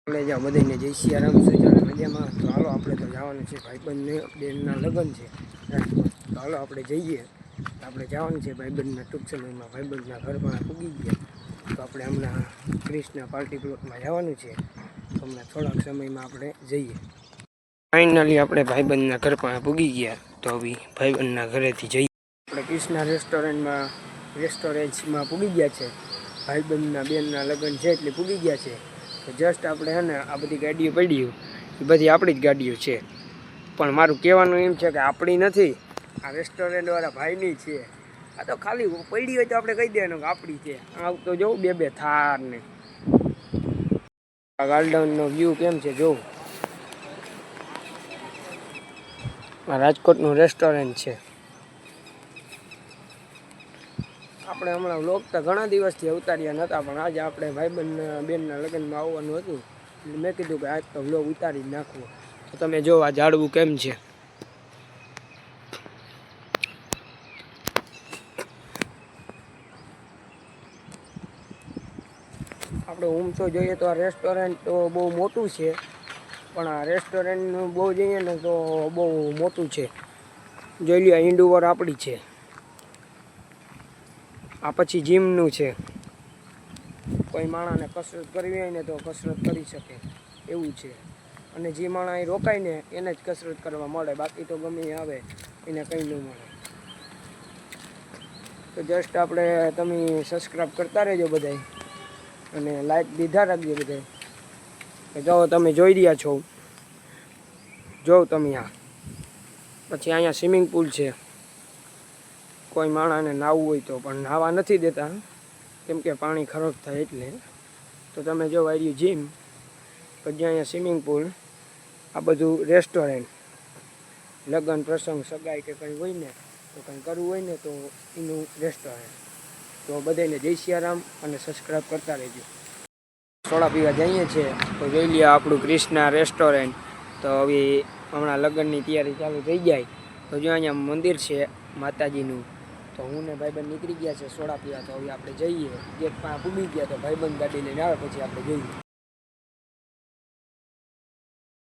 આપણે જ્યાં બધાને જય સિયારામ સુજાને મજામાં. તો હાલો આપણે તો જવાનું છે ભાઈબંધને બેનના લગ્ન છે રાજકોટ. તો હાલો આપણે જઈએ. આપણે જવાનું છે ભાઈબંધના ટૂંક સમયમાં ભાઈબંધના ઘરમાં પૂગી ગયા. તો આપણે હમણાં ક્રિષ્ના પાર્ટી પ્લોટમાં જવાનું છે. તો હમણાં થોડાક સમયમાં આપણે જઈએ. ફાઇનલી આપણે ભાઈબંધના ઘર પાસે પૂગી ગયા. તો હવે ભાઈબંધના ઘરેથી જઈએ. આપણે ક્રિષ્ના રેસ્ટોરન્ટમાં પૂગી ગયા છે. ભાઈબંધના બેનના લગ્ન છે એટલે પૂગી ગયા છે. તો જસ્ટ આપણે હે ને આ બધી ગાડીઓ પડી એ બધી આપણી જ ગાડીઓ છે. પણ મારું કહેવાનું એમ છે કે આપણી નથી, આ રેસ્ટોરન્ટવાળા ભાઈની છે. આ તો ખાલી પડી હોય તો આપણે કહી દેવાનું કે આપણી છે. આ તો જોઉં બે થાર ને આ ગાર્ડનનો વ્યૂ કેમ છે જોઉં. આ રાજકોટનું રેસ્ટોરન્ટ છે. આપણે હમણાં વ્લોગ તો ઘણા દિવસથી ઉતાર્યા નહોતા, પણ આજે આપણે ભાઈબંધના બેનના લગ્નમાં આવવાનું હતું એટલે મેં કીધું કે આજ તો વ્લોગ ઉતારી જ નાખવો. તો તમે જો આ ઝાડવું કેમ છે. આપણે ઊંચો જોઈએ તો આ રેસ્ટોરન્ટ તો બહુ મોટું છે, પણ આ રેસ્ટોરન્ટનું બહુ જોઈએ ને તો બહુ મોટું છે. જોઈ લો ઇન્ડોર આપણી છે. આ પછી જીમનું છે. કોઈ માણસને કસરત કરવી હોય ને તો કસરત કરી શકે એવું છે. અને જે માણસ અહીં રોકાય ને એને જ કસરત કરવા મળે, બાકી તો ગમે આવે એને કંઈ ન મળે. તો જસ્ટ આપણે તમે સબસ્ક્રાઈબ કરતા રહેજો બધાય, અને લાઈક દીધા રાખજો બધાય. જો તમે જોઈ રહ્યા છો, જો તમે આ પછી અહીંયા સ્વિમિંગ પુલ છે. કોઈ માણસને નાહવું હોય તો, પણ નાહવા નથી દેતા કેમ કે પાણી ખરાબ થાય એટલે. તો તમે જો આવ્યું જીમ, પછી અહીંયા સ્વિમિંગ પુલ, આ બધું રેસ્ટોરન્ટ. લગ્ન પ્રસંગ સગાઈ કે કંઈ હોય ને તો કંઈ કરવું હોય ને તો એનું રેસ્ટોરન્ટ. તો બધાને જય સિયારામ અને સબસ્ક્રાઈબ કરતા રહેજો. સોડા પીવા જઈએ છીએ તો જોઈ લઈએ આપણું ક્રિષ્ના રેસ્ટોરન્ટ. તો હવે હમણાં લગ્નની તૈયારી ચાલુ થઈ જાય. તો જો અહીંયા મંદિર છે માતાજીનું. તો હું ને ભાઈબંધ નીકળી ગયા છે સોડા પીવા. તો હવે આપણે જઈએ. ગેટ પાસે પૂગી ગયા તો ભાઈબંધ ગાડી લઈને આવે પછી આપણે જઈએ.